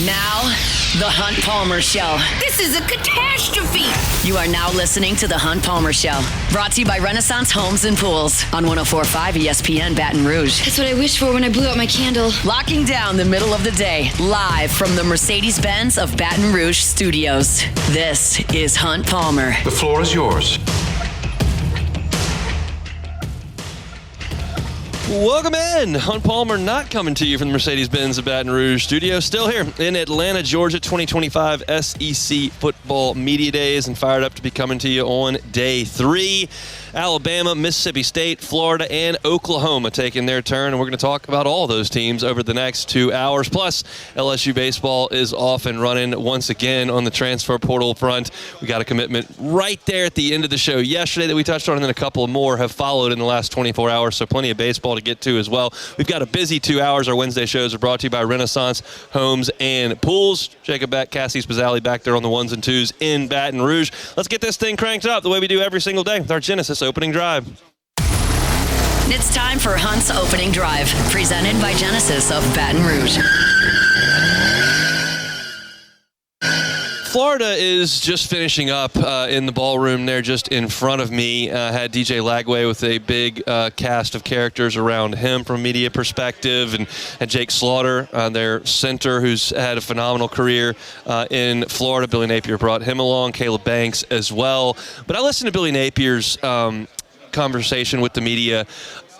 Now, The Hunt Palmer Show. This is a catastrophe. You are now listening to The Hunt Palmer Show. Brought to you by Renaissance Homes and Pools on 104.5 ESPN Baton Rouge. That's what I wished for when I blew out my candle. Locking down the middle of the day, live from the Mercedes-Benz of Baton Rouge studios. This is Hunt Palmer. The floor is yours. Welcome in. Hunt Palmer not coming to you from the Mercedes-Benz of Baton Rouge studio. Still here in Atlanta, Georgia, 2025 SEC Football Media Days, and fired up to be coming to you on day 3. Alabama, Mississippi State, Florida, and Oklahoma taking their turn, and we're going to talk about all those teams over the next 2 hours. Plus, LSU baseball is off and running once again on the transfer portal front. We got a commitment right there at the end of the show yesterday that we touched on, and then a couple more have followed in the last 24 hours, so plenty of baseball to get to as well. We've got a busy 2 hours. Our Wednesday shows are brought to you by Renaissance Homes and Pools. Jacob Beck, Cassie Spazzali back there on the ones and twos in Baton Rouge. Let's get this thing cranked up the way we do every single day with our Genesis opening drive. It's time for Hunt's opening drive, presented by Genesis of Baton Rouge. Florida is just finishing up in the ballroom there just in front of me. Had DJ Lagway with a big cast of characters around him from a media perspective, and Jake Slaughter, their center, who's had a phenomenal career in Florida. Billy Napier brought him along, Caleb Banks as well. But I listened to Billy Napier's conversation with the media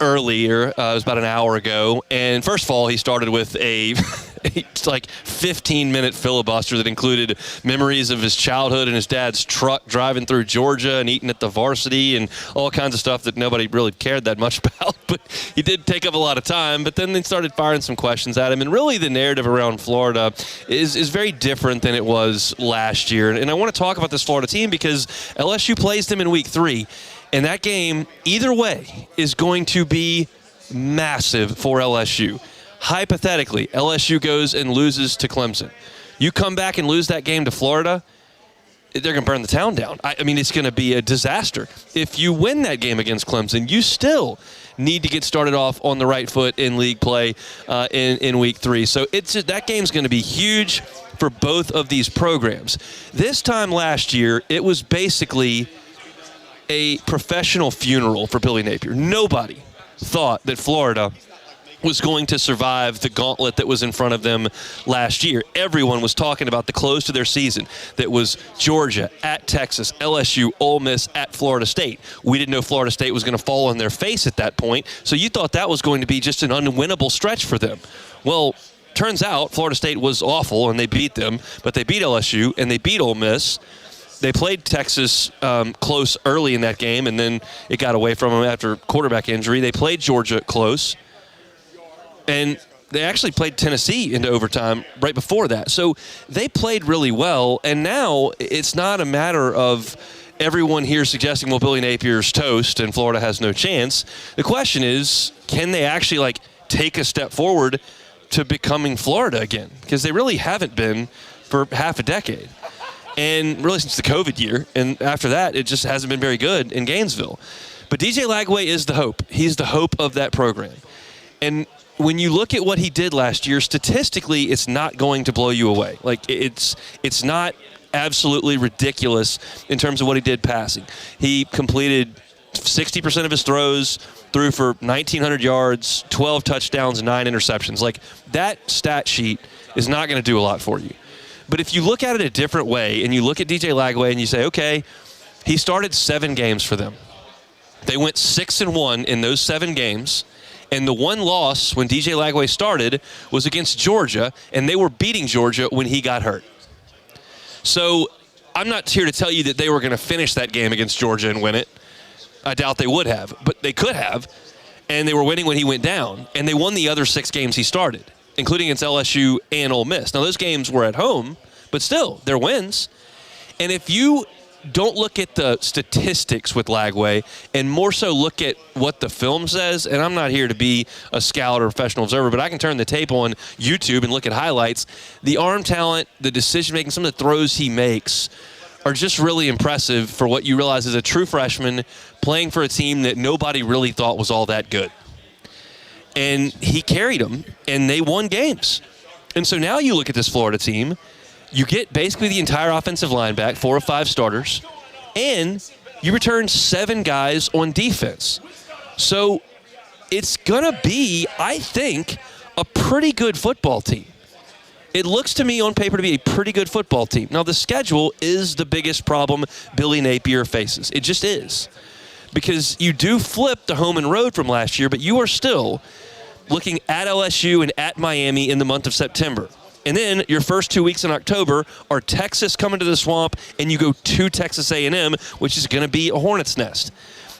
earlier. It was about an hour ago. And first of all, he started with a 15-minute filibuster that included memories of his childhood and his dad's truck driving through Georgia and eating at the varsity and all kinds of stuff that nobody really cared that much about. But he did take up a lot of time. But then they started firing some questions at him. And really the narrative around Florida is very different than it was last year. And I want to talk about this Florida team because LSU plays them in week 3. And that game, either way, is going to be massive for LSU. Hypothetically, LSU goes and loses to Clemson. You come back and lose that game to Florida, they're going to burn the town down. I mean, it's going to be a disaster. If you win that game against Clemson, you still need to get started off on the right foot in league play in week 3. So that game's going to be huge for both of these programs. This time last year, it was basically a professional funeral for Billy Napier. Nobody thought that Florida was going to survive the gauntlet that was in front of them last year. Everyone was talking about the close to their season that was Georgia, at Texas, LSU, Ole Miss, at Florida State. We didn't know Florida State was going to fall on their face at that point, so you thought that was going to be just an unwinnable stretch for them. Well, turns out Florida State was awful, and they beat them, but they beat LSU, and they beat Ole Miss. They played Texas close early in that game, and then it got away from them after quarterback injury. They played Georgia close, and they actually played Tennessee into overtime right before that. So they played really well, and now it's not a matter of everyone here suggesting, well, Billy Napier's toast and Florida has no chance. The question is, can they actually take a step forward to becoming Florida again? Because they really haven't been for half a decade. And really since the COVID year, and after that, it just hasn't been very good in Gainesville. But DJ Lagway is the hope. He's the hope of that program. And when you look at what he did last year, statistically, it's not going to blow you away. It's not absolutely ridiculous in terms of what he did passing. He completed 60% of his throws, threw for 1,900 yards, 12 touchdowns, 9 interceptions. That stat sheet is not going to do a lot for you. But if you look at it a different way and you look at DJ Lagway and you say, okay, he started 7 games for them. They went 6-1 in those 7 games. And the one loss when DJ Lagway started was against Georgia, and they were beating Georgia when he got hurt. So I'm not here to tell you that they were going to finish that game against Georgia and win it. I doubt they would have, but they could have. And they were winning when he went down. And they won the other 6 games he started, including against LSU and Ole Miss. Now, those games were at home, but still, they're wins. And if you don't look at the statistics with Lagway and more so look at what the film says, and I'm not here to be a scout or professional observer, but I can turn the tape on YouTube and look at highlights. The arm talent, the decision-making, some of the throws he makes are just really impressive for what you realize is a true freshman playing for a team that nobody really thought was all that good. And he carried them, and they won games. And so now you look at this Florida team, you get basically the entire offensive line back, 4 or 5 starters, and you return 7 guys on defense. So it's going to be, I think, a pretty good football team. It looks to me on paper to be a pretty good football team. Now, the schedule is the biggest problem Billy Napier faces. It just is. Because you do flip the home and road from last year, but you are still looking at LSU and at Miami in the month of September. And then your first 2 weeks in October are Texas coming to the Swamp, and you go to Texas A&M, which is going to be a hornet's nest.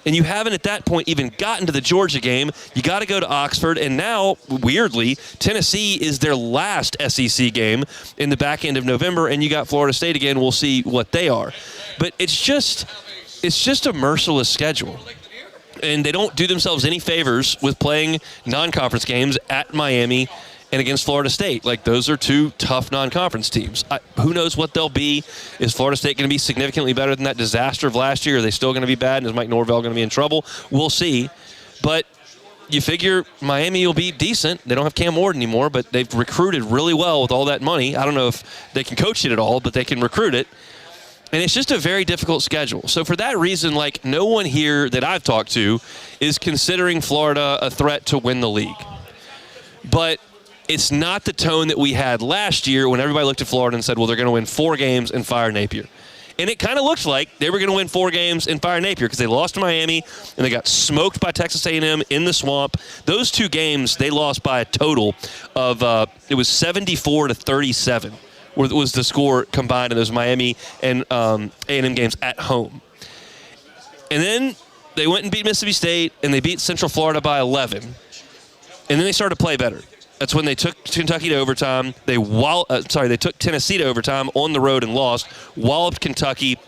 And you haven't at that point even gotten to the Georgia game. You got to go to Oxford. And now, weirdly, Tennessee is their last SEC game in the back end of November. And you got Florida State again. We'll see what they are. But it's just a merciless schedule. And they don't do themselves any favors with playing non-conference games at Miami and against Florida State. Like, those are 2 tough non-conference teams. Who knows what they'll be? Is Florida State going to be significantly better than that disaster of last year? Are they still going to be bad? And is Mike Norvell going to be in trouble? We'll see. But you figure Miami will be decent. They don't have Cam Ward anymore, but they've recruited really well with all that money. I don't know if they can coach it at all, but they can recruit it. And it's just a very difficult schedule. So for that reason, like, no one here that I've talked to is considering Florida a threat to win the league. But it's not the tone that we had last year when everybody looked at Florida and said, well, they're going to win 4 games and fire Napier. And it kind of looked like they were going to win 4 games and fire Napier because they lost to Miami and they got smoked by Texas A&M in the Swamp. Those 2 games, they lost by a total of, it was 74-37 was the score combined in those Miami and A&M games at home. And then they went and beat Mississippi State and they beat Central Florida by 11. And then they started to play better. That's when they took Kentucky to overtime. They took Tennessee to overtime on the road and lost. Walloped Kentucky,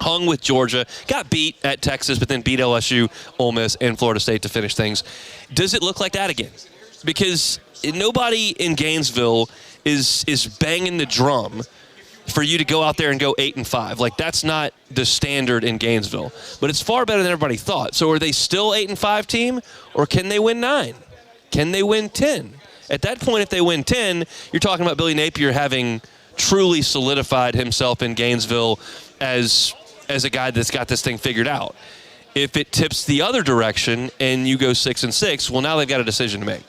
hung with Georgia, got beat at Texas, but then beat LSU, Ole Miss, and Florida State to finish things. Does it look like that again? Because nobody in Gainesville is banging the drum for you to go out there and go 8-5. Like, that's not the standard in Gainesville. But it's far better than everybody thought. So are they still 8-5 team, or can they win 9? Can they win 10? At that point, if they win 10, you're talking about Billy Napier having truly solidified himself in Gainesville as a guy that's got this thing figured out. If it tips the other direction and you go 6-6, well, now they've got a decision to make.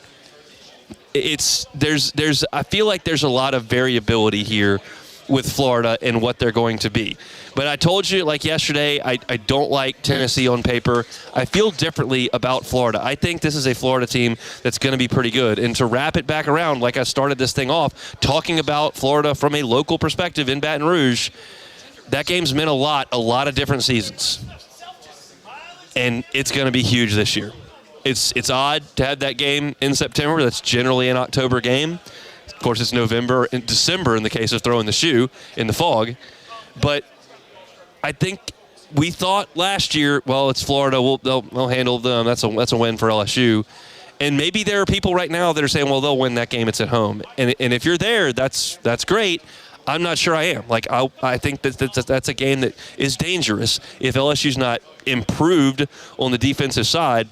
I feel like there's a lot of variability here with Florida and what they're going to be. But I told you, like yesterday, I don't like Tennessee on paper. I feel differently about Florida. I think this is a Florida team that's going to be pretty good. And to wrap it back around, like I started this thing off, talking about Florida from a local perspective in Baton Rouge, that game's meant a lot of different seasons. And it's going to be huge this year. It's odd to have that game in September. That's generally an October game. Of course, it's November and December in the case of throwing the shoe in the fog. But I think we thought last year, well, it's Florida. They'll handle them. That's a win for LSU. And maybe there are people right now that are saying, well, they'll win that game. It's at home. And if you're there, that's great. I'm not sure I am. Like, I think that's a game that is dangerous if LSU's not improved on the defensive side,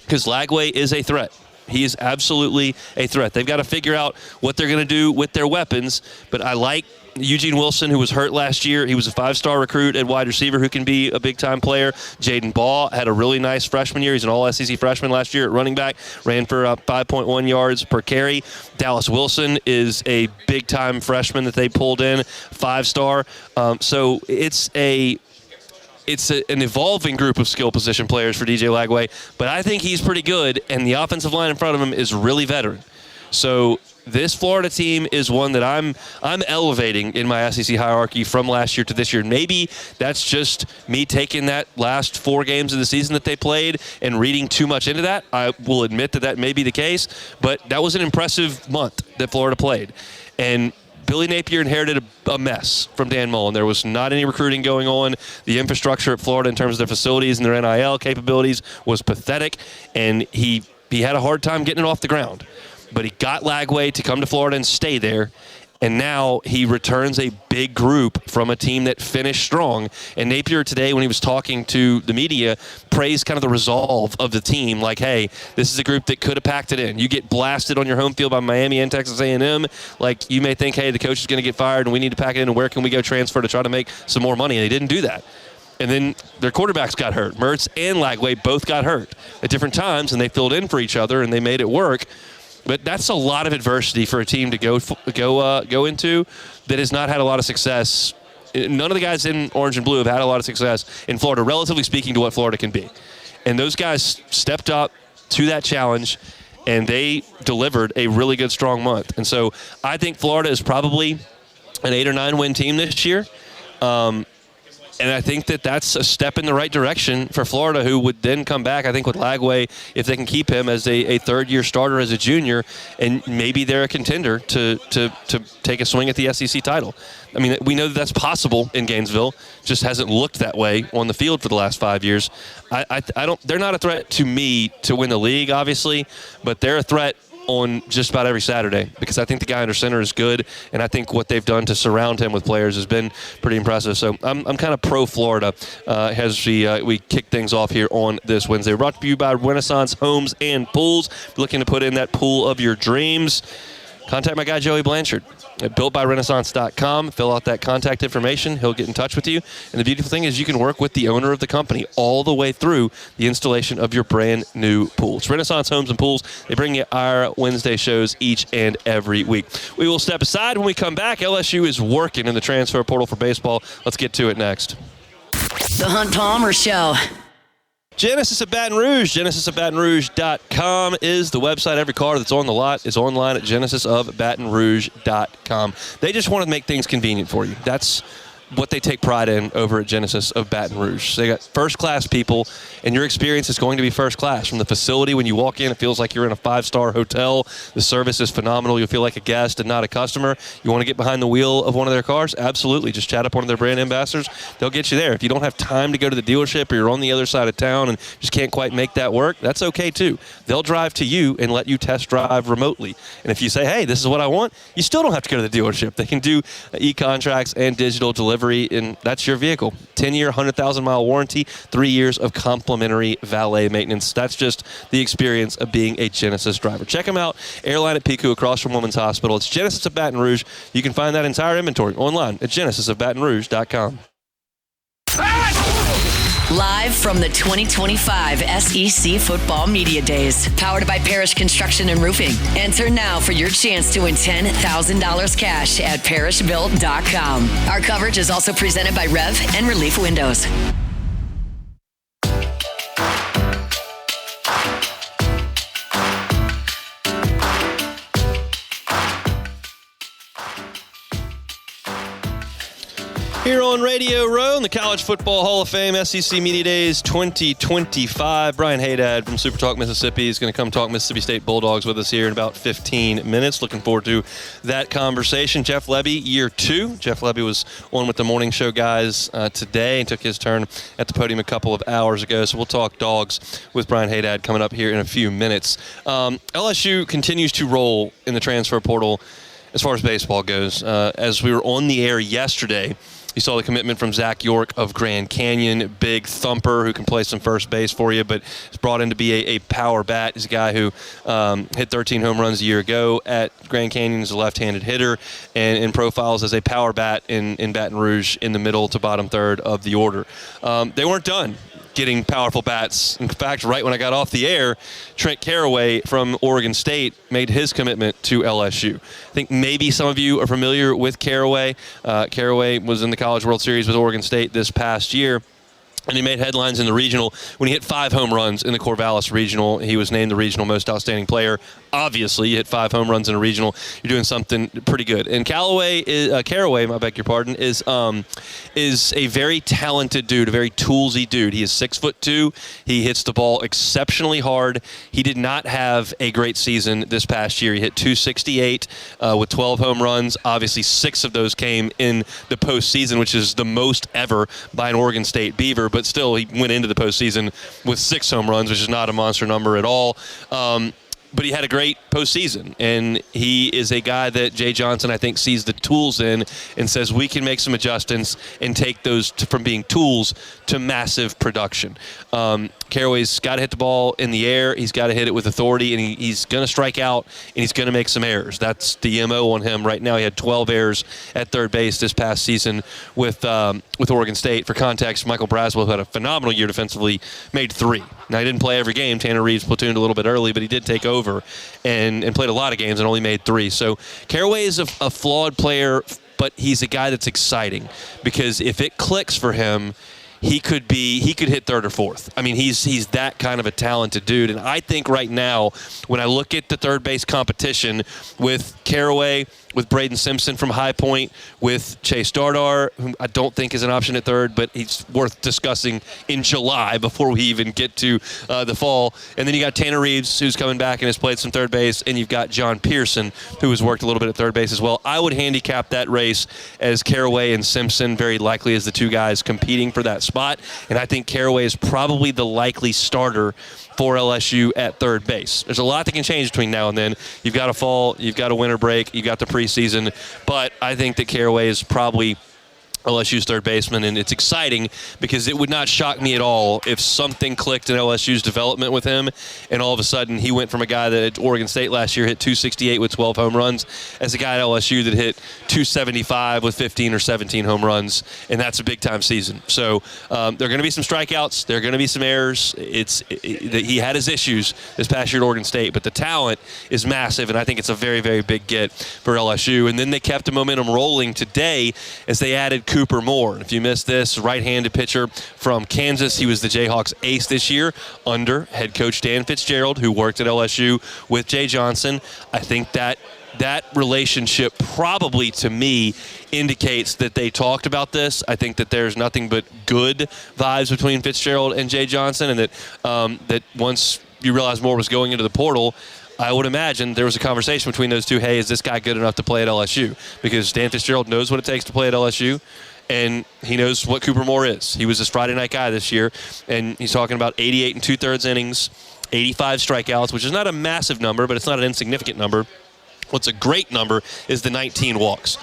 because Lagway is a threat. He is absolutely a threat. They've got to figure out what they're going to do with their weapons, but I like Eugene Wilson, who was hurt last year. He was a 5-star recruit at wide receiver who can be a big-time player. Jaden Ball had a really nice freshman year. He's an all-SEC freshman last year at running back, ran for 5.1 yards per carry. Dallas Wilson is a big-time freshman that they pulled in, 5-star. So it's an evolving group of skill position players for DJ Lagway, but I think he's pretty good, and the offensive line in front of him is really veteran. So this Florida team is one that I'm elevating in my SEC hierarchy from last year to this year. Maybe that's just me taking that last 4 games of the season that they played and reading too much into that. I will admit that may be the case, but that was an impressive month that Florida played. And Billy Napier inherited a mess from Dan Mullen. There was not any recruiting going on. The infrastructure at Florida in terms of their facilities and their NIL capabilities was pathetic, and he had a hard time getting it off the ground. But he got Lagway to come to Florida and stay there, And now he returns a big group from a team that finished strong. And Napier today, when he was talking to the media, praised kind of the resolve of the team. Like, hey, this is a group that could have packed it in. You get blasted on your home field by Miami and Texas A&M. Like, you may think, hey, the coach is going to get fired and we need to pack it in, and where can we go transfer to try to make some more money? And they didn't do that. And then their quarterbacks got hurt. Mertz and Lagway both got hurt at different times, and they filled in for each other, and they made it work. But that's a lot of adversity for a team to go into that has not had a lot of success. None of the guys in orange and blue have had a lot of success in Florida, relatively speaking to what Florida can be. And those guys stepped up to that challenge, and they delivered a really good, strong month. And so I think Florida is probably an 8 or 9 win team this year. And I think that that's a step in the right direction for Florida, who would then come back, I think, with Lagway, if they can keep him as a third-year starter as a junior, and maybe they're a contender to take a swing at the SEC title. I mean, we know that that's possible in Gainesville, just hasn't looked that way on the field for the last 5 years. They're not a threat to me to win the league, obviously, but they're a threat on just about every Saturday, because I think the guy under center is good, and I think what they've done to surround him with players has been pretty impressive. So I'm kind of pro-Florida as we kick things off here on this Wednesday. Brought to you by Renaissance Homes and Pools. If you're looking to put in that pool of your dreams, contact my guy Joey Blanchard at builtbyrenaissance.com. Fill out that contact information. He'll get in touch with you. And the beautiful thing is you can work with the owner of the company all the way through the installation of your brand new pool. It's Renaissance Homes and Pools. They bring you our Wednesday shows each and every week. We will step aside when we come back. LSU is working in the transfer portal for baseball. Let's get to it next. The Hunt Palmer Show. Genesis of Baton Rouge, genesisofbatonrouge.com is the website. Every car that's on the lot is online at genesisofbatonrouge.com. They just want to make things convenient for you. That's what they take pride in over at Genesis of Baton Rouge. They got first-class people, and your experience is going to be first class. From the facility, when you walk in, it feels like you're in a 5-star hotel. The service is phenomenal. You'll feel like a guest and not a customer. You want to get behind the wheel of one of their cars? Absolutely. Just chat up one of their brand ambassadors. They'll get you there. If you don't have time to go to the dealership, or you're on the other side of town and just can't quite make that work, that's okay too. They'll drive to you and let you test drive remotely. And if you say, hey, this is what I want, you still don't have to go to the dealership. They can do e-contracts and digital delivery, and that's your vehicle. 10-year, 100,000-mile warranty, 3 years of complimentary valet maintenance. That's just the experience of being a Genesis driver. Check them out. Airline at Pico, across from Women's Hospital. It's Genesis of Baton Rouge. You can find that entire inventory online at genesisofbatonrouge.com. Live from the 2025 SEC Football Media Days, powered by Parish Construction and Roofing. Enter now for your chance to win $10,000 cash at parishbuilt.com. Our coverage is also presented by Rev and Relief Windows. Here on Radio Row in the College Football Hall of Fame SEC Media Days 2025. Brian Hadad from Super Talk Mississippi is going to come talk Mississippi State Bulldogs with us here in about 15 minutes. Looking forward to that conversation. Jeff Lebby, year 2. Jeff Lebby was on with the morning show guys today and took his turn at the podium a couple of hours ago. So we'll talk dogs with Brian Hadad coming up here in a few minutes. LSU continues to roll in the transfer portal as far as baseball goes. As we were on the air yesterday, you saw the commitment from Zach York of Grand Canyon, big thumper who can play some first base for you, but is brought in to be a power bat. He's a guy who hit 13 home runs a year ago at Grand Canyon as a left-handed hitter, and profiles as a power bat in Baton Rouge in the middle to bottom third of the order. They weren't done getting powerful bats. In fact, right when I got off the air, Trent Caraway from Oregon State made his commitment to LSU. I think maybe some of you are familiar with Caraway. Caraway was in the College World Series with Oregon State this past year, and he made headlines in the regional when he hit 5 home runs in the Corvallis Regional. He was named the regional most outstanding player. Obviously, you hit 5 home runs in a regional, you're doing something pretty good. And Caraway, I beg your pardon, is a very talented dude, a very toolsy dude. He is 6'2". He hits the ball exceptionally hard. He did not have a great season this past year. He hit 268 with 12 home runs. Obviously, 6 of those came in the postseason, which is the most ever by an Oregon State Beaver. But still, he went into the postseason with 6 home runs, which is not a monster number at all. But he had a great postseason, and he is a guy that Jay Johnson, I think, sees the tools in and says we can make some adjustments and take those from being tools to massive production. Caraway's got to hit the ball in the air. He's got to hit it with authority, and he's going to strike out, and he's going to make some errors. That's the MO on him right now. He had 12 errors at third base this past season with Oregon State. For context, Michael Braswell, who had a phenomenal year defensively, made 3. Now, he didn't play every game. Tanner Reeves platooned a little bit early, but he did take over and played a lot of games and only made 3. So Caraway is a flawed player, but he's a guy that's exciting because if it clicks for him, he could hit third or fourth. I mean, he's that kind of a talented dude. And I think right now, when I look at the third base competition with Caraway, with Braden Simpson from High Point, with Chase Dardar, whom I don't think is an option at third, but he's worth discussing in July before we even get to the fall. And then you got Tanner Reeves, who's coming back and has played some third base, and you've got John Pearson, who has worked a little bit at third base as well. I would handicap that race as Caraway and Simpson very likely as the two guys competing for that spot. And I think Caraway is probably the likely starter for LSU at third base. There's a lot that can change between now and then. You've got a fall, you've got a winter break, you've got the preseason, but I think that Caraway is probably LSU's third baseman, and it's exciting because it would not shock me at all if something clicked in LSU's development with him, and all of a sudden he went from a guy that at Oregon State last year hit 268 with 12 home runs as a guy at LSU that hit 275 with 15 or 17 home runs, and that's a big-time season. So there are going to be some strikeouts. There are going to be some errors. He had his issues this past year at Oregon State, but the talent is massive, and I think it's a very, very big get for LSU. And then they kept the momentum rolling today as they added Cooper Moore. And if you missed this, right-handed pitcher from Kansas. He was the Jayhawks ace this year under head coach Dan Fitzgerald, who worked at LSU with Jay Johnson. I think that relationship probably, to me, indicates that they talked about this. I think that there's nothing but good vibes between Fitzgerald and Jay Johnson, and that once you realize Moore was going into the portal, I would imagine there was a conversation between those two. Hey, is this guy good enough to play at LSU? Because Dan Fitzgerald knows what it takes to play at LSU, and he knows what Cooper Moore is. He was this Friday night guy this year, and he's talking about 88 2/3 innings, 85 strikeouts, which is not a massive number, but it's not an insignificant number. What's a great number is the 19 walks.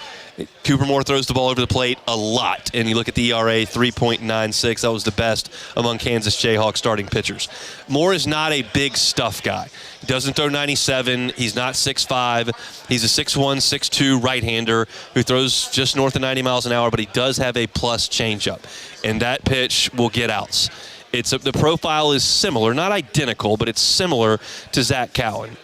Cooper Moore throws the ball over the plate a lot, and you look at the ERA, 3.96. That was the best among Kansas Jayhawks starting pitchers. Moore is not a big stuff guy. He doesn't throw 97. He's not 6'5". He's a 6'1", 6'2" right-hander who throws just north of 90 miles an hour, but he does have a plus changeup, and that pitch will get outs. The profile is similar, not identical, but it's similar to Zach Cowan.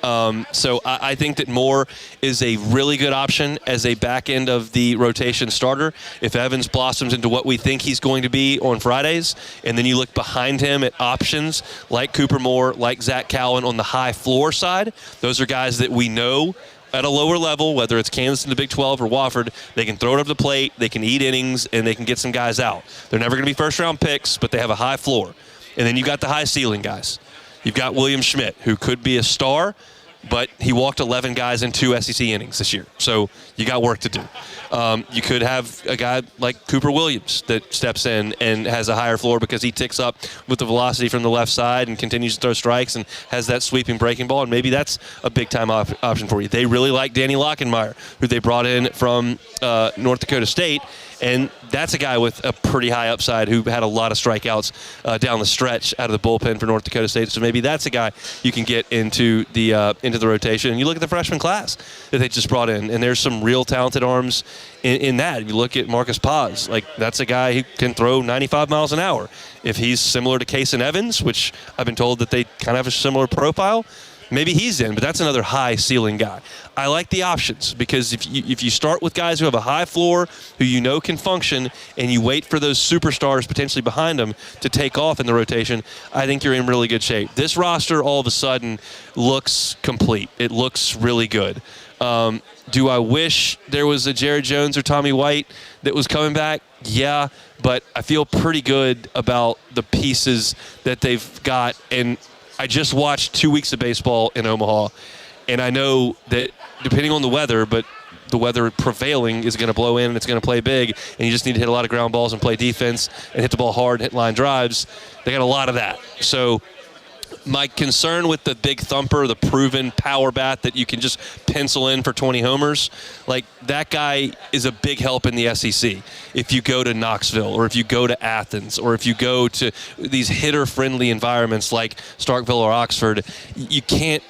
So I think that Moore is a really good option as a back end of the rotation starter. If Evans blossoms into what we think he's going to be on Fridays, and then you look behind him at options like Cooper Moore, like Zach Cowan on the high floor side, those are guys that we know at a lower level, whether it's Kansas in the Big 12 or Wofford, they can throw it over the plate, they can eat innings, and they can get some guys out. They're never going to be first-round picks, but they have a high floor. And then you've got the high-ceiling guys. You've got William Schmidt, who could be a star, but he walked 11 guys in 2 SEC innings this year. So you got work to do. You could have a guy like Cooper Williams that steps in and has a higher floor because he ticks up with the velocity from the left side and continues to throw strikes and has that sweeping breaking ball, and maybe that's a big-time option for you. They really like Danny Lockenmeyer, who they brought in from North Dakota State, and that's a guy with a pretty high upside who had a lot of strikeouts down the stretch out of the bullpen for North Dakota State. So maybe that's a guy you can get into the rotation. And you look at the freshman class that they just brought in, and there's some real talented arms in that. If you look at Marcus Paz, that's a guy who can throw 95 miles an hour. If he's similar to Kason Evans, which I've been told that they kind of have a similar profile, maybe he's in, but that's another high ceiling guy. I like the options because if you start with guys who have a high floor, who you know can function, and you wait for those superstars potentially behind them to take off in the rotation, I think you're in really good shape. This roster all of a sudden looks complete. It looks really good. Do I wish there was a Jared Jones or Tommy White that was coming back? Yeah, but I feel pretty good about the pieces that they've got. And I just watched 2 weeks of baseball in Omaha, and I know that depending on the weather, but the weather prevailing is going to blow in and it's going to play big, and you just need to hit a lot of ground balls and play defense and hit the ball hard and hit line drives. They got a lot of that. So My concern with the big thumper, the proven power bat that you can just pencil in for 20 homers, like that guy is a big help in the SEC. If you go to Knoxville or if you go to Athens or if you go to these hitter-friendly environments like Starkville or Oxford, you can't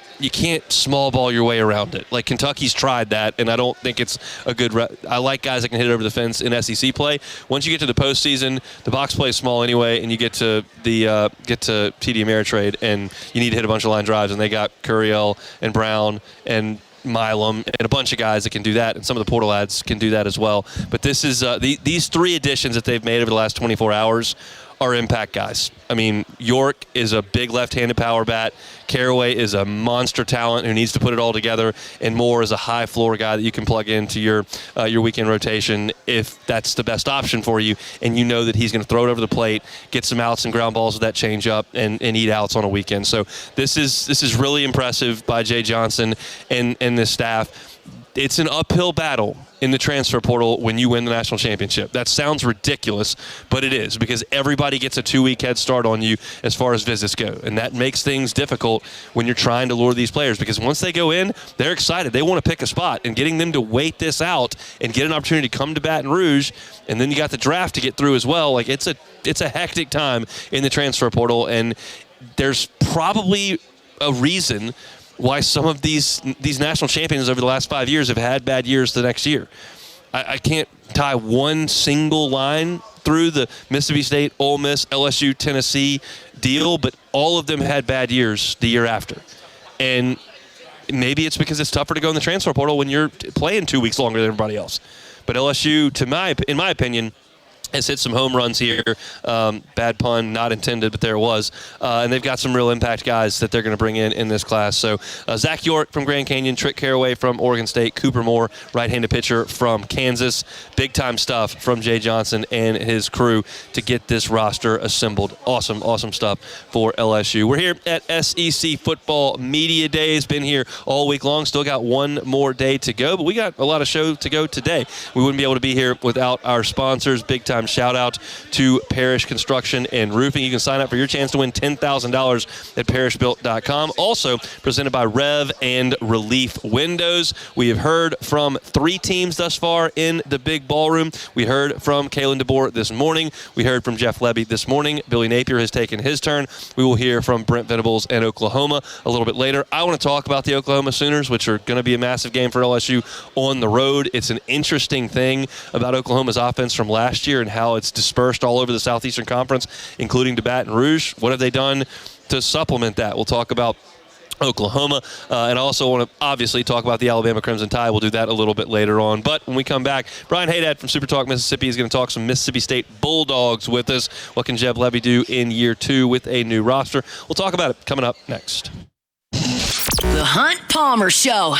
small ball your way around it. Like Kentucky's tried that, and I don't think it's a good I like guys that can hit it over the fence in SEC play. Once you get to the postseason, the box play is small anyway, and you get to the TD Ameritrade, and you need to hit a bunch of line drives, and they got Curiel and Brown and Milam and a bunch of guys that can do that, and some of the portal ads can do that as well. But this is these three additions that they've made over the last 24 hours are impact guys. I mean, York is a big left-handed power bat. Caraway is a monster talent who needs to put it all together, and Moore is a high floor guy that you can plug into your weekend rotation if that's the best option for you, and you know that he's going to throw it over the plate, get some outs and ground balls with that changeup, and eat outs on a weekend. So this is really impressive by Jay Johnson and this staff. It's an uphill battle in the transfer portal when you win the national championship. That sounds ridiculous, but it is, because everybody gets a 2-week head start on you as far as visits go, and that makes things difficult when you're trying to lure these players, because once they go in, they're excited. They want to pick a spot, and getting them to wait this out and get an opportunity to come to Baton Rouge, and then you got the draft to get through as well. Like it's a hectic time in the transfer portal, and there's probably a reason why some of these national champions over the last 5 years have had bad years the next year. I can't tie one single line through the Mississippi State, Ole Miss, LSU, Tennessee deal, but all of them had bad years the year after. And maybe it's because it's tougher to go in the transfer portal when you're playing 2 weeks longer than everybody else. But LSU, in my opinion, has hit some home runs here. Bad pun, not intended, but there it was. And they've got some real impact guys that they're going to bring in this class. So Zach York from Grand Canyon, Trick Caraway from Oregon State, Cooper Moore, right-handed pitcher from Kansas. Big-time stuff from Jay Johnson and his crew to get this roster assembled. Awesome, awesome stuff for LSU. We're here at SEC Football Media Days. Been here all week long. Still got one more day to go, but we got a lot of show to go today. We wouldn't be able to be here without our sponsors. Big-time shout out to Parish Construction and Roofing. You can sign up for your chance to win $10,000 at parishbuilt.com. Also presented by Rev and Relief Windows. We have heard from 3 teams thus far in the big ballroom. We heard from Kalen DeBoer this morning. We heard from Jeff Lebby this morning. Billy Napier has taken his turn. We will hear from Brent Venables and Oklahoma a little bit later. I want to talk about the Oklahoma Sooners, which are going to be a massive game for LSU on the road. It's an interesting thing about Oklahoma's offense from last year and how it's dispersed all over the Southeastern Conference, including to Baton Rouge. What have they done to supplement that? We'll talk about Oklahoma, and I also want to obviously talk about the Alabama Crimson Tide. We'll do that a little bit later on. But when we come back, Brian Hadad from Super Talk Mississippi is going to talk some Mississippi State Bulldogs with us. What can Jeb Levy do in year 2 with a new roster? We'll talk about it coming up next. The Hunt Palmer Show.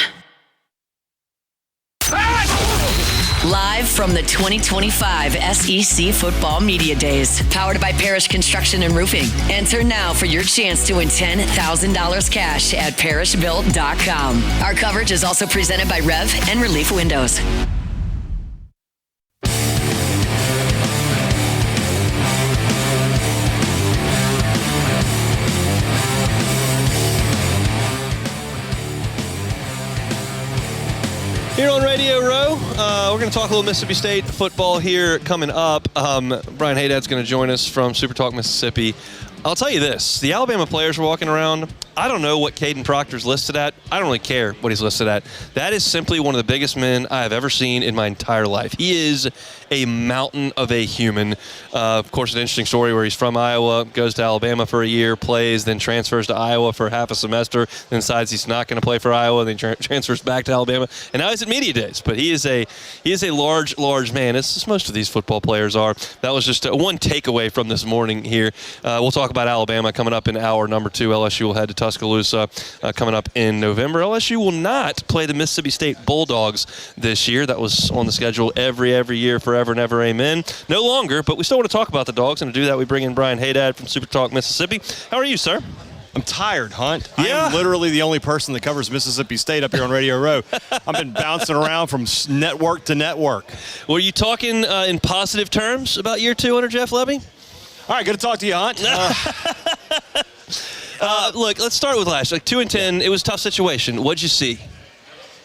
Live from the 2025 SEC Football Media Days, powered by Parish Construction and Roofing. Enter now for your chance to win $10,000 cash at parishbuilt.com. Our coverage is also presented by Rev and Relief Windows. Here on Radio Row, we're going to talk a little Mississippi State football here coming up. Brian Hadad's going to join us from Super Talk Mississippi. I'll tell you this. The Alabama players were walking around. I don't know what Caden Proctor's listed at. I don't really care what he's listed at. That is simply one of the biggest men I have ever seen in my entire life. He is a mountain of a human. Of course, an interesting story where he's from Iowa, goes to Alabama for a year, plays, then transfers to Iowa for half a semester, then decides he's not going to play for Iowa, then transfers back to Alabama, and now he's at media days. But he is a large man. As most of these football players are. That was just one takeaway from this morning here. We'll talk about Alabama coming up in hour number 2. LSU will head to Tuscaloosa coming up in November. LSU will not play the Mississippi State Bulldogs this year. That was on the schedule every year, forever and ever, amen. No longer, but we still want to talk about the Dogs, and to do that, we bring in Brian Hadad from Super Talk Mississippi. How are you, sir? I'm tired, Hunt. Yeah. I am literally the only person that covers Mississippi State up here on Radio Row. I've been bouncing around from network to network. Were you talking in positive terms about year 2 under Jeff Lebby? All right, good to talk to you, Hunt. Look, let's start with last. 2-10, it was a tough situation. What'd you see?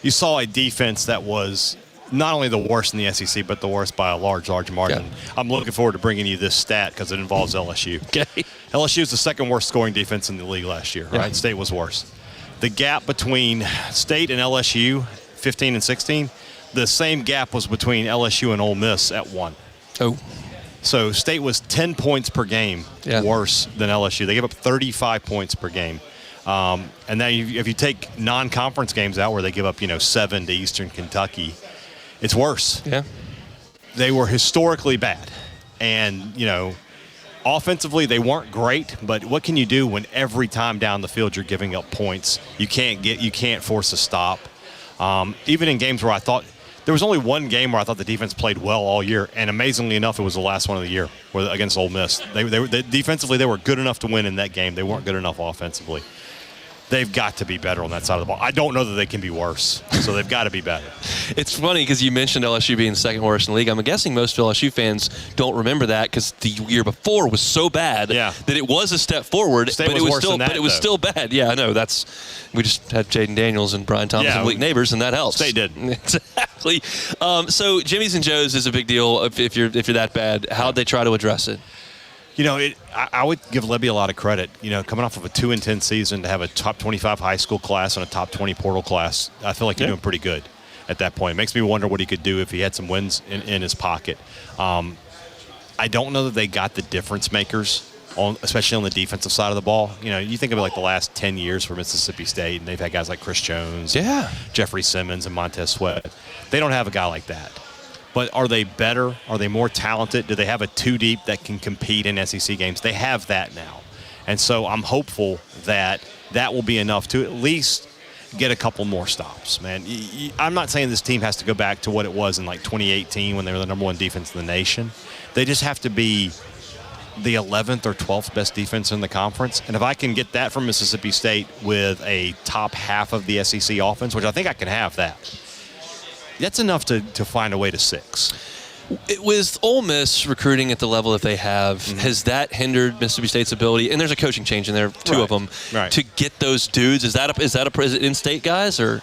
You saw a defense that was not only the worst in the SEC, but the worst by a large margin. Yeah. I'm looking forward to bringing you this stat because it involves LSU. Okay. LSU is the second worst scoring defense in the league last year, right? Yeah. State was worse. The gap between State and LSU, 15 and 16, the same gap was between LSU and Ole Miss at 1. Oh. So State was 10 points per game worse than LSU. They gave up 35 points per game. And then if you take non-conference games out where they give up, 7 to Eastern Kentucky, it's worse. Yeah. They were historically bad. And, offensively they weren't great, but what can you do when every time down the field you're giving up points? You can't force a stop. Even in games where I thought there was only one game where I thought the defense played well all year, and amazingly enough, it was the last one of the year against Ole Miss. They defensively, they were good enough to win in that game. They weren't good enough offensively. They've got to be better on that side of the ball. I don't know that they can be worse, so they've got to be better. It's funny because you mentioned LSU being second worst in the league. I'm guessing most LSU fans don't remember that because the year before was so bad that it was a step forward, but it was still bad. Yeah, I know. We just had Jaden Daniels and Brian Thomas and weak neighbors, and that helps. State did. Exactly. So Jimmy's and Joe's is a big deal if you're that bad. How'd they try to address it? I would give Lebby a lot of credit. Coming off of a 2-10 season to have a top 25 high school class and a top 20 portal class, I feel like you're doing pretty good at that point. It makes me wonder what he could do if he had some wins in his pocket. I don't know that they got the difference makers, especially on the defensive side of the ball. You think of it like the last 10 years for Mississippi State, and they've had guys like Chris Jones, Jeffrey Simmons, and Montez Sweat. They don't have a guy like that. But are they better? Are they more talented? Do they have a two-deep that can compete in SEC games? They have that now. And so I'm hopeful that that will be enough to at least get a couple more stops, man. I'm not saying this team has to go back to what it was in 2018 when they were the number one defense in the nation. They just have to be the 11th or 12th best defense in the conference. And if I can get that from Mississippi State with a top half of the SEC offense, which I think I can have that, that's enough to find a way to 6. With Ole Miss recruiting at the level that they have, has that hindered Mississippi State's ability? And there's a coaching change in there, two of them, to get those dudes. Is it in-state guys or?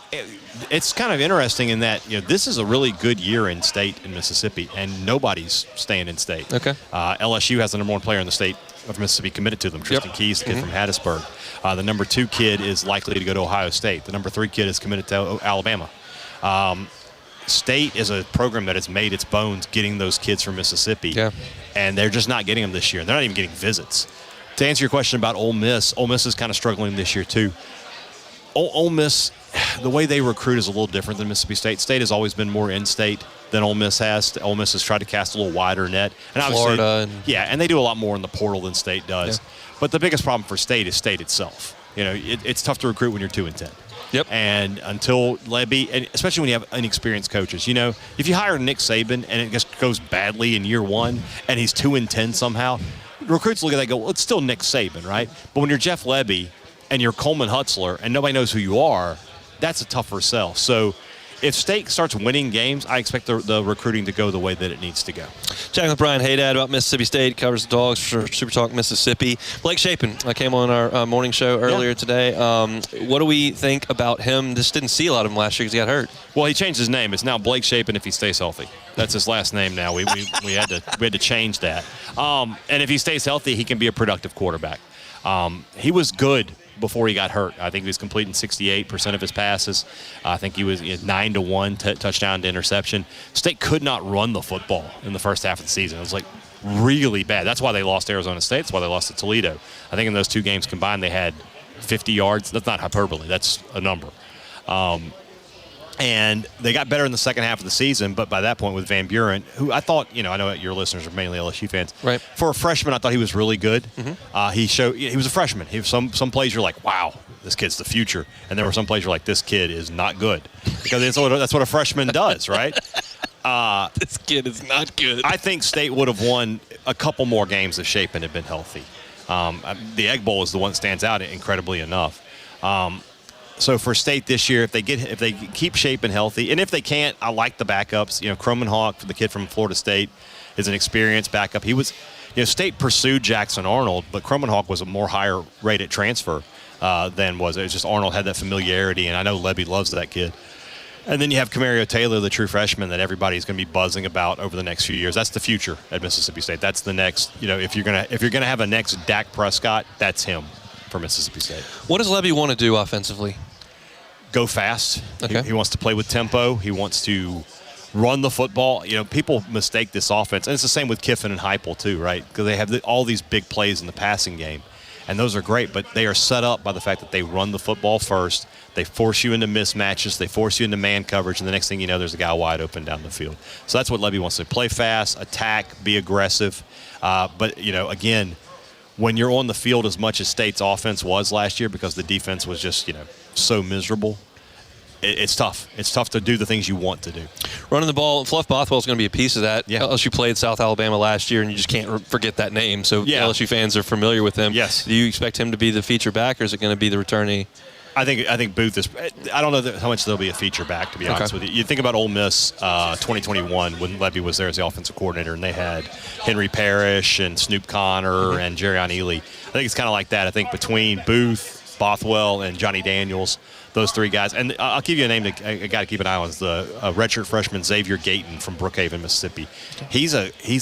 It's kind of interesting in that this is a really good year in state in Mississippi, and nobody's staying in state. Okay. LSU has the number one player in the state of Mississippi committed to them, Tristan Keys, the kid from Hattiesburg. The number 2 kid is likely to go to Ohio State. The number 3 kid is committed to Alabama. State is a program that has made its bones getting those kids from Mississippi, and they're just not getting them this year. They're not even getting visits. To answer your question about Ole Miss is kind of struggling this year too. Ole Miss, the way they recruit is a little different than Mississippi State. State has always been more in-state than Ole Miss has. Ole Miss has tried to cast a little wider net. And Florida. And they do a lot more in the portal than State does. Yeah. But the biggest problem for State is State itself. It's tough to recruit when you're 2-10. Yep. And until Lebby, and especially when you have inexperienced coaches, if you hire Nick Saban and it just goes badly in year 1 and he's 2-10 somehow, recruits look at that and go, well, it's still Nick Saban, right? But when you're Jeff Lebby and you're Coleman Hutzler and nobody knows who you are, that's a tougher sell. So if State starts winning games, I expect the recruiting to go the way that it needs to go. Chatting with Brian Hadad about Mississippi State, covers the Dogs for Super Talk Mississippi. Blake Shapen came on our morning show earlier today. What do we think about him? Just didn't see a lot of him last year because he got hurt. Well, he changed his name. It's now Blake Shapen if he stays healthy. That's his last name now. We had to change that. And if he stays healthy, he can be a productive quarterback. He was good before he got hurt. I think he was completing 68% of his passes. I think he was 9-1 touchdown to interception. State could not run the football in the first half of the season. It was really bad. That's why they lost to Arizona State. That's why they lost to Toledo. I think in those 2 games combined they had 50 yards. That's not hyperbole. That's a number. And they got better in the second half of the season, but by that point with Van Buren, who I thought, I know your listeners are mainly LSU fans. Right. For a freshman, I thought he was really good. He was a freshman. He was some plays you're like, wow, this kid's the future. And there were some plays you're like, this kid is not good. Because that's what a freshman does, right? This kid is not good. I think State would have won a couple more games if Shapen had been healthy. The Egg Bowl is the one that stands out incredibly enough. So for State this year, if they keep Shapen healthy, and if they can't, I like the backups. Croman Hawk, the kid from Florida State, is an experienced backup. He was State pursued Jackson Arnold, but Kromenhoek was a more higher rated transfer than was. It was just Arnold had that familiarity, and I know Lebby loves that kid. And then you have Camario Taylor, the true freshman that everybody's going to be buzzing about over the next few years. That's the future at Mississippi State. That's the next, if you're gonna have a next Dak Prescott, that's him for Mississippi State. What does Lebby want to do offensively? Go fast. Okay. He wants to play with tempo. He wants to run the football. People mistake this offense, and it's the same with Kiffin and Heupel too, right? Because they have all these big plays in the passing game, and those are great, but they are set up by the fact that they run the football first. They force you into mismatches. They force you into man coverage, and the next thing you know, there's a guy wide open down the field. So that's what Lebby wants to do. Play fast, attack, be aggressive. But, again, when you're on the field as much as State's offense was last year because the defense was just, so miserable, it's tough. It's tough to do the things you want to do. Running the ball, Fluff Bothwell is going to be a piece of that. Yeah. LSU played South Alabama last year, and you just can't forget that name. So yeah. LSU fans are familiar with him. Yes. Do you expect him to be the feature back, or is it going to be the returnee? I think Booth is. I don't know how much there'll be a feature back, to be honest with you. You think about Ole Miss 2021 when Lebby was there as the offensive coordinator, and they had Henry Parrish and Snoop Connor and Jerrion Ely. I think it's kind of like that. I think between Booth, Bothwell, and Johnny Daniels, those three guys. And I'll give you a name that I got to keep an eye on. Is the redshirt freshman Xavier Gayton from Brookhaven, Mississippi. He's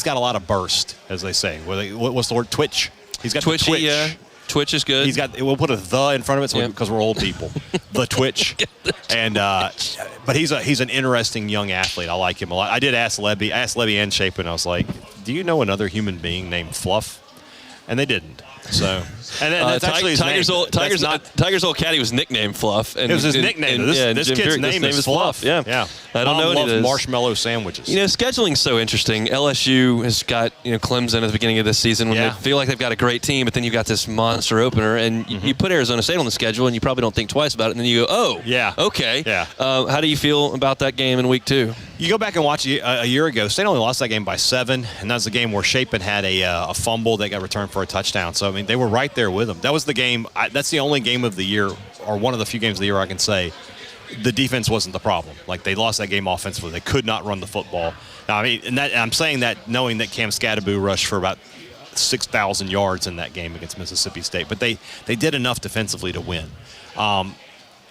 got a lot of burst, as they say. What's the word? Twitch. He's got Twitchy, twitch. yeah. Twitch is good. We'll put a "the" in front of it because we're old people. The Twitch, and but he's an interesting young athlete. I like him a lot. I did ask Lebby and Chapin. I was like, "Do you know another human being named Fluff?" And they didn't. So, and that's actually his Tiger's name. Tiger's old caddy was nicknamed Fluff. And it was his nickname. This kid's name is Fluff. Yeah. I don't know Mom any of loves this. marshmallow sandwiches. Scheduling's so interesting. LSU has got Clemson at the beginning of this season when they feel like they've got a great team, but then you've got this monster opener, and you put Arizona State on the schedule, and you probably don't think twice about it, and then you go, oh, yeah, okay. Yeah. How do you feel about that game in week 2? You go back and watch a year ago. State only lost that game by 7, and that was the game where Chapin had a fumble that got returned for a touchdown. So, they were right there with them. That was the game. That's the only game of the year, or one of the few games of the year I can say the defense wasn't the problem. Like, they lost that game offensively. They could not run the football. Now, and I'm saying that knowing that Cam Scadaboo rushed for about 6,000 yards in that game against Mississippi State. But they did enough defensively to win.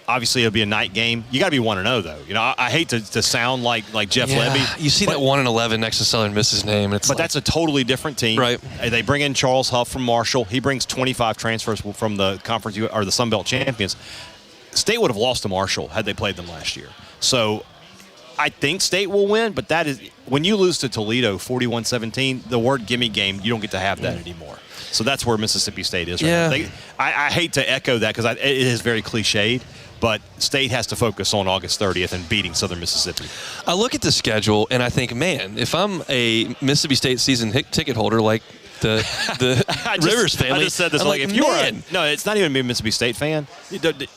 Obviously, it'll be a night game. You got to be 1-0, though. I hate to sound like Jeff Lebby. You see that 1-11 next to Southern Miss's name. But that's a totally different team. Right. They bring in Charles Huff from Marshall. He brings 25 transfers from the conference or the Sun Belt champions. State would have lost to Marshall had they played them last year. So I think State will win, but that is when you lose to Toledo 41-17, the word gimme game, you don't get to have that anymore. So that's where Mississippi State is right now. I hate to echo that because it is very cliched. But State has to focus on August 30th and beating Southern Mississippi. I look at the schedule and I think, man, if I'm a Mississippi State season ticket holder like the Rivers family, I just said this I'm if you're no, it's not even a Mississippi State fan,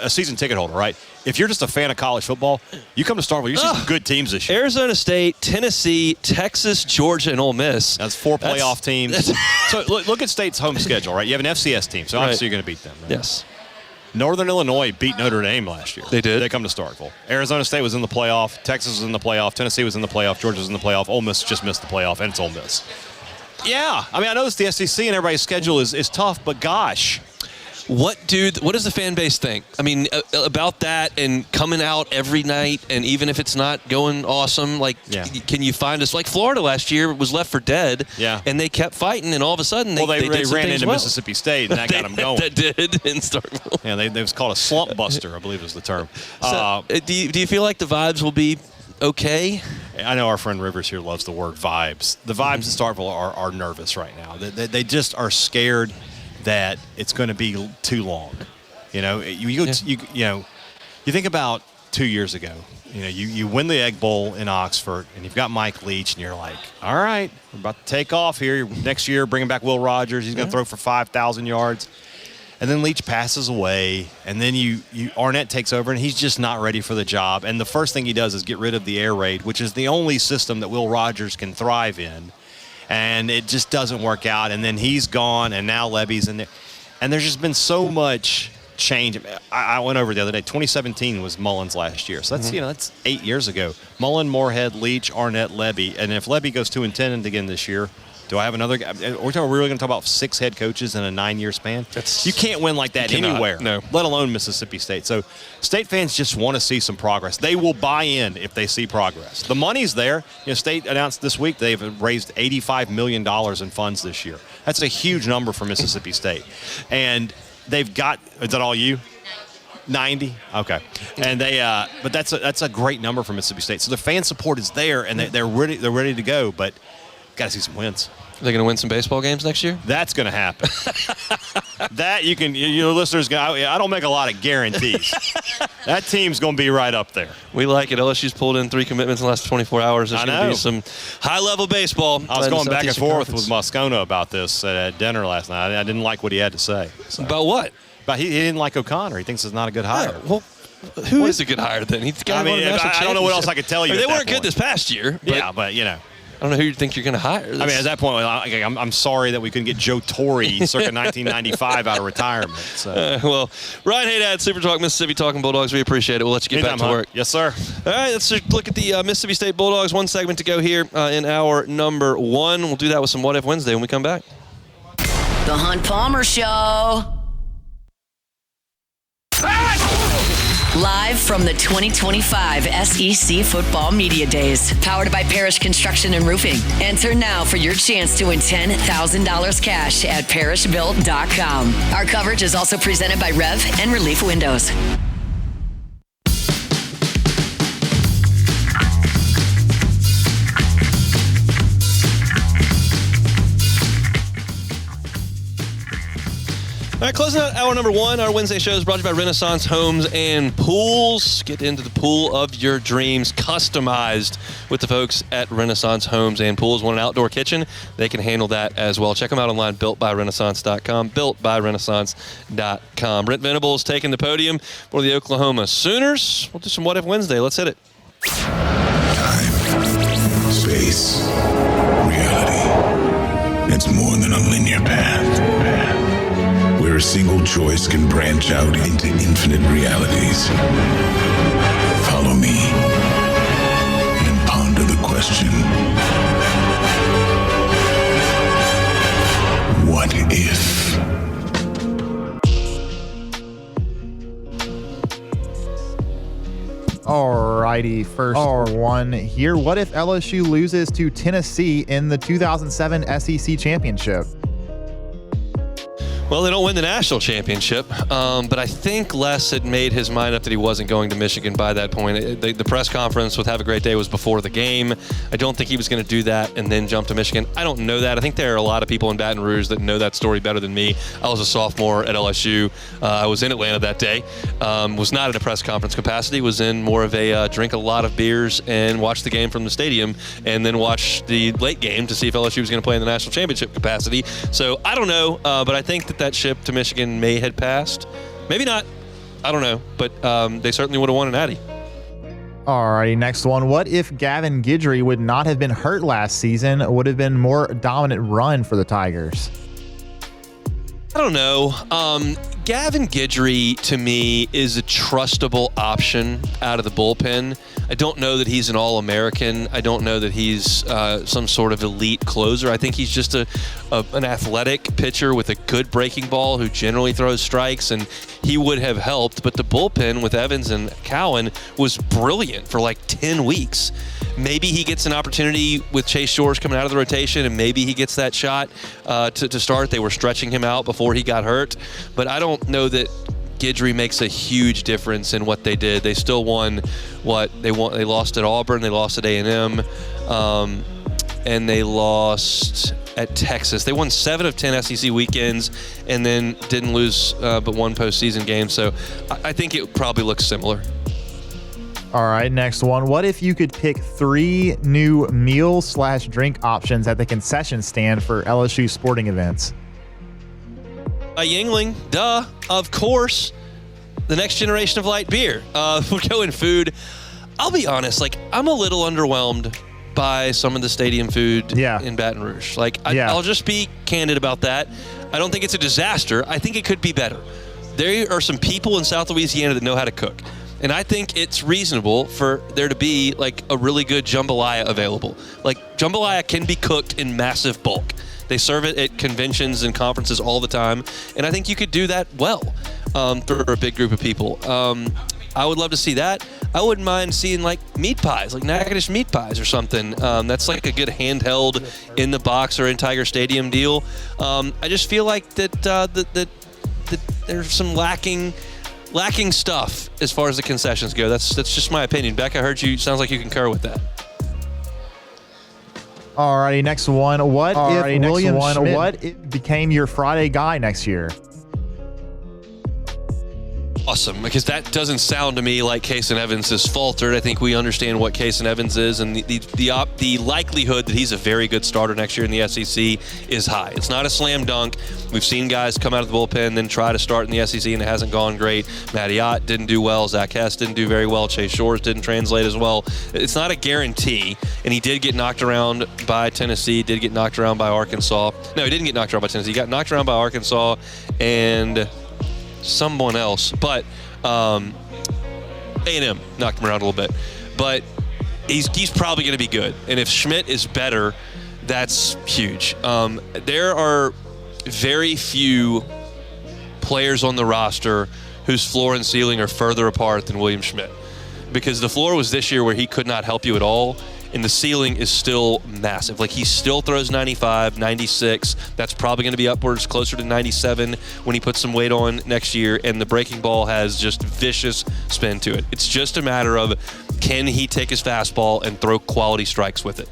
a season ticket holder, right? If you're just a fan of college football, you come to Starkville, you see some good teams this year. Arizona State, Tennessee, Texas, Georgia, and Ole Miss. That's 4 playoff teams. So look at State's home schedule, right? You have an FCS team, so obviously you're going to beat them. Right? Yes. Northern Illinois beat Notre Dame last year. They did. They come to Starkville. Arizona State was in the playoff. Texas was in the playoff. Tennessee was in the playoff. Georgia was in the playoff. Ole Miss just missed the playoff, and it's Ole Miss. Yeah. I know it's the SEC, and everybody's schedule is tough, but gosh. What does the fan base think? About that and coming out every night, and even if it's not going awesome, can you find us? Like Florida last year was left for dead, and they kept fighting, and all of a sudden they ran into Mississippi State, and that got them going. That did in Starkville. Yeah, they was called a slump buster, I believe is the term. So, do you feel like the vibes will be okay? I know our friend Rivers here loves the word vibes. The vibes in Starkville are nervous right now. They just are scared that it's going to be too long. You think about 2 years ago. You win the Egg Bowl in Oxford, and you've got Mike Leach, and you're like, all right, we're about to take off here. Next year, bringing back Will Rogers. He's going to throw for 5,000 yards. And then Leach passes away, and then Arnett takes over, and he's just not ready for the job. And the first thing he does is get rid of the air raid, which is the only system that Will Rogers can thrive in. And it just doesn't work out. And then he's gone, and now Lebby's in there. And there's just been so much change. I went over the other day. 2017 was Mullen's last year. So that's, that's 8 years ago. Mullen, Moorhead, Leach, Arnett, Lebby. And if Lebby goes 2-10 again this year, Do I have another guy? We're really going to talk about 6 head coaches in a 9-year span? You can't win like that anywhere, let alone Mississippi State. So State fans just want to see some progress. They will buy in if they see progress. The money's there. State announced this week they've raised $85 million in funds this year. That's a huge number for Mississippi State. And they've got – is that all you? 90? Okay. And but that's a great number for Mississippi State. So the fan support is there, and they're ready to go, but got to see some wins. Are they going to win some baseball games next year? That's going to happen. That your listeners, I don't make a lot of guarantees. That team's going to be right up there. We like it. LSU's pulled in 3 commitments in the last 24 hours. There's going to be some high-level baseball. I was going back and forth with Moscona about this at dinner last night. I didn't like what he had to say. So. About what? But he didn't like O'Connor. He thinks it's not a good hire. Well, who is a good hire then? He's got I don't know what else I could tell you. They weren't good this past year. But I don't know who you think you're going to hire. At that point, I'm sorry that we couldn't get Joe Torre circa 1995 out of retirement. So. Well, Ryan Hadad, Super Talk Mississippi, Talking Bulldogs. We appreciate it. We'll let you get back to work. Yes, sir. All right, let's look at the Mississippi State Bulldogs. 1 segment to go here in hour number 1. We'll do that with some What If Wednesday when we come back. The Hunt Palmer Show. Live from the 2025 SEC Football Media Days, powered by Parish Construction and Roofing. Enter now for your chance to win $10,000 cash at parishbuilt.com. Our coverage is also presented by Rev and Relief Windows. All right, closing out hour number 1. Our Wednesday show is brought to you by Renaissance Homes and Pools. Get into the pool of your dreams, customized with the folks at Renaissance Homes and Pools. Want an outdoor kitchen? They can handle that as well. Check them out online, builtbyrenaissance.com, builtbyrenaissance.com. Brent Venables taking the podium for the Oklahoma Sooners. We'll do some What If Wednesday. Let's hit it. Time, space, reality. It's more than a linear path. Where a single choice can branch out into infinite realities. Follow me and ponder the question, what if? Alrighty, first one here. What if LSU loses to Tennessee in the 2007 SEC Championship? Well, they don't win the national championship, but I think Les had made his mind up that he wasn't going to Michigan by that point. The press conference with Have a Great Day was before the game. I don't think he was going to do that and then jump to Michigan. I don't know that. I think there are a lot of people in Baton Rouge that know that story better than me. I was a sophomore at LSU. I was in Atlanta that day. Was not in a press conference capacity. Was in more of a drink a lot of beers and watch the game from the stadium and then watch the late game to see if LSU was going to play in the national championship capacity. So I don't know, but I think that ship to Michigan may have passed. Maybe not. I don't know. But they certainly would have won an Natty. Alrighty, next one. What if Gavin Guidry would not have been hurt last season? Would have been more dominant run for the Tigers? I don't know. Gavin Guidry, to me, is a trustable option out of the bullpen. I don't know that he's an All-American. I don't know that he's some sort of elite closer. I think he's just an athletic pitcher with a good breaking ball who generally throws strikes, and he would have helped. But the bullpen with Evans and Cowan was brilliant for like 10 weeks. Maybe he gets an opportunity with Chase Shores coming out of the rotation, and maybe he gets that shot to start. They were stretching him out before he got hurt. But I don't know that Guidry makes a huge difference in what they did. They still won what they won. They lost at Auburn, they lost at A&M, and they lost at Texas. They won 7 of 10 SEC weekends and then didn't lose but one postseason game. So I think it probably looks similar. All right, next one. What if you could pick 3 new meal/drink options at the concession stand for LSU sporting events? Yingling, duh, of course. The next generation of light beer. We're going food. I'll be honest, I'm a little underwhelmed by some of the stadium food in Baton Rouge. I'll just be candid about that. I don't think it's a disaster. I think it could be better. There are some people in South Louisiana that know how to cook. And I think it's reasonable for there to be like a really good jambalaya available. Like jambalaya can be cooked in massive bulk. They serve it at conventions and conferences all the time. And I think you could do that well for a big group of people. I would love to see that. I wouldn't mind seeing like meat pies, like Natchitoches meat pies or something. That's like a good handheld in the box or in Tiger Stadium deal. I just feel like that there's some lacking stuff as far as the concessions go. That's just my opinion. Beck, I heard you. Sounds like you concur with that. Alrighty, next one. What if William Schmidt became your Friday guy next year? Awesome, because that doesn't sound to me like Kason Evans has faltered. I think we understand what Kason Evans is, and the likelihood that he's a very good starter next year in the SEC is high. It's not a slam dunk. We've seen guys come out of the bullpen then try to start in the SEC, and it hasn't gone great. Matty Ott didn't do well. Zach Hess didn't do very well. Chase Shores didn't translate as well. It's not a guarantee, and he did get knocked around by Tennessee, did get knocked around by Arkansas. No, he didn't get knocked around by Tennessee. He got knocked around by Arkansas and someone else, but A&M knocked him around a little bit. But he's probably going to be good. And if Schmidt is better, that's huge. There are very few players on the roster whose floor and ceiling are further apart than William Schmidt, because the floor was this year where he could not help you at all, and the ceiling is still massive. Like, he still throws 95, 96. That's probably going to be upwards closer to 97 when he puts some weight on next year, and the breaking ball has just vicious spin to it. It's just a matter of, can he take his fastball and throw quality strikes with it?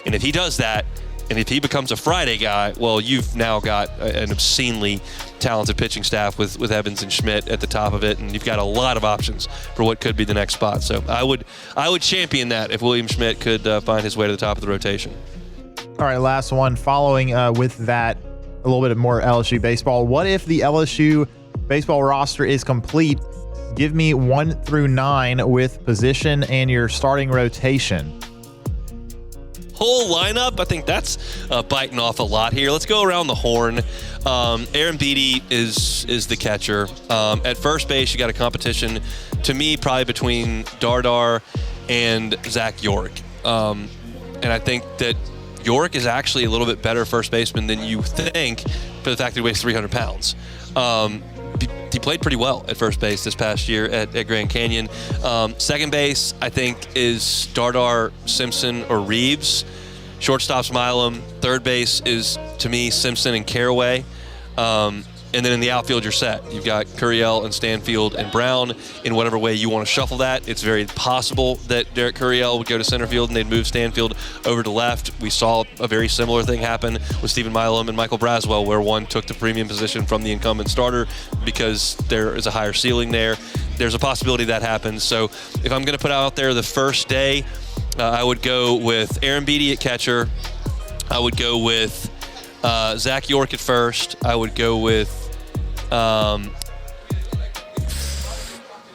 And if he does that, and if he becomes a Friday guy, well, you've now got an obscenely talented pitching staff with Evans and Schmidt at the top of it, and you've got a lot of options for what could be the next spot. So I would champion that if William Schmidt could find his way to the top of the rotation. All right, last one. Following with that, a little bit more LSU baseball. What if the LSU baseball roster is complete? Give me 1 through 9 with position and your starting rotation. Whole lineup, I think that's biting off a lot here. Let's go around the horn. Aaron Beatty is the catcher. At first base, you got a competition, to me, probably between Dardar and Zach York. And I think that York is actually a little bit better first baseman than you think for the fact that he weighs 300 pounds. He played pretty well at first base this past year at Grand Canyon. Second base, I think, is Dardar, Simpson, or Reeves. Shortstop's Milam. Third base is, to me, Simpson and Caraway. And then in the outfield, you're set. You've got Curiel and Stanfield and Brown. In whatever way you want to shuffle that, it's very possible that Derek Curiel would go to center field and they'd move Stanfield over to left. We saw a very similar thing happen with Stephen Milam and Michael Braswell, where one took the premium position from the incumbent starter because there is a higher ceiling there. There's a possibility that happens. So if I'm going to put out there the first day, I would go with Aaron Beatty at catcher. I would go with Zach York at first. I would go with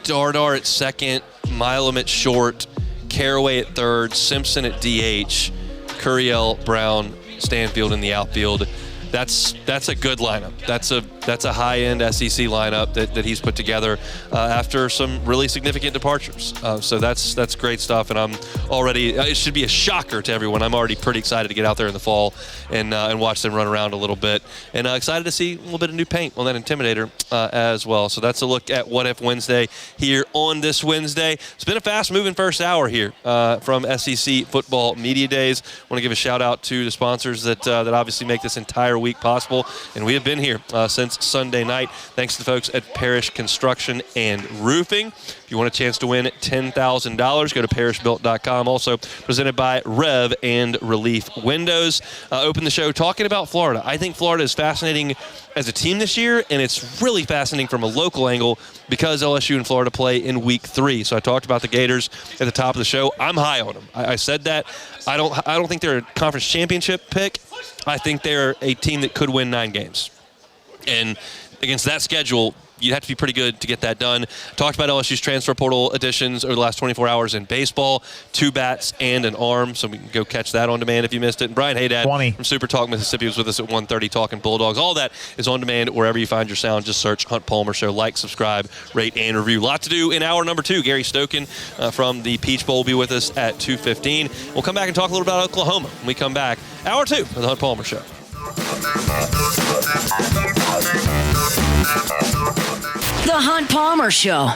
Dardar at second, Milam at short, Caraway at third, Simpson at DH, Curiel, Brown, Stanfield in the outfield. That's a good lineup. That's a high-end SEC lineup that he's put together after some really significant departures. So that's great stuff, and I'm already. It should be a shocker to everyone. I'm already pretty excited to get out there in the fall and watch them run around a little bit, and excited to see a little bit of new paint on that Intimidator as well. So that's a look at What If Wednesday here on this Wednesday. It's been a fast-moving first hour here from SEC Football Media Days. I want to give a shout-out to the sponsors that obviously make this entire week possible, and we have been here since Sunday night. Thanks to the folks at Parish Construction and Roofing. If you want a chance to win $10,000, go to parishbuilt.com. Also presented by Rev and Relief Windows. Open the show talking about Florida. I think Florida is fascinating as a team this year, and it's really fascinating from a local angle because LSU and Florida play in week 3. So I talked about the Gators at the top of the show. I'm high on them. I said that. I don't think they're a conference championship pick. I think they're a team that could win 9 games. And against that schedule, you'd have to be pretty good to get that done. Talked about LSU's transfer portal additions over the last 24 hours in baseball, 2 bats and an arm, so we can go catch that on demand if you missed it. And Brian Hadad 20. from Super Talk Mississippi was with us at 1:30 talking Bulldogs. All that is on demand wherever you find your sound. Just search Hunt Palmer Show. Like, subscribe, rate, and review. Lot to do in hour number 2. Gary Stokin from the Peach Bowl will be with us at 2:15. We'll come back and talk a little about Oklahoma when we come back. Hour 2 of the Hunt Palmer Show. The Hunt Palmer Show.